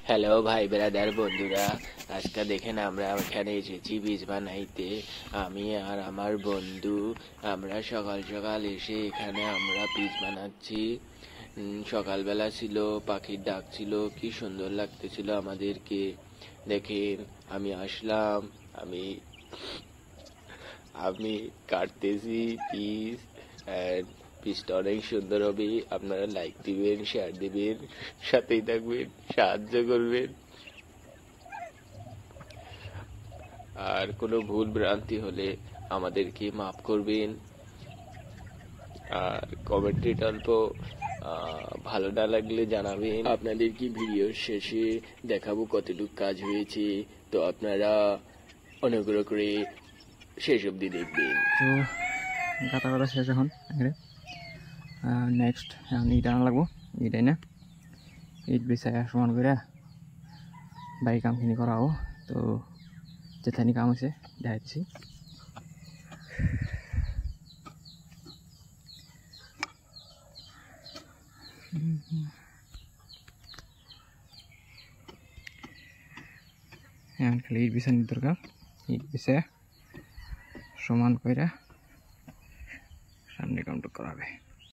Hello ভাই brother বন্ধুরা, আজকে দেখেন আমরা এখানে এসেছি বীজ বানাইতে। আমি আর আমার বন্ধু আমরা সকাল সকাল এসে এখানে আমরা বীজ বানাচ্ছি। সকালবেলা ছিল, পাখির ডাক ছিল, কি সুন্দর লাগতেছিল আমাদেরকে। দেখেন আমি আসলাম, আমি আমি কাটতেছি পিস। পিসটা অনেক সুন্দর হবে। আপনারা লাইক দিবেন, শেয়ার দিবেন, সাথেই থাকবেন, সাহায্য করবেন। আর কোনো ভুল ভ্রান্তি হলে আমাদেরকে মাফ করবেন। আর কমেন্টে অল্প ভালো না লাগলে জানাবেন। আপনাদের কি ভিডিওর শেষে দেখাবো কতটুকু কাজ হয়েছে, তো আপনারা অনুগ্রহ করে শেষ অবধি দেখবেন। তো গাতা করা শেষ এখন। নেক্সট এখন ইট আনা লাগবো, ইটাই না ইট বিছাই সমান করে বাকি কামখিনি করা হবো। তো যেখানে কাম আছে দেখাচ্ছি। এখন খালি ইট বিছানির দরকার। ইট বিছায় সমান করে সামনে কামটা করা হবে।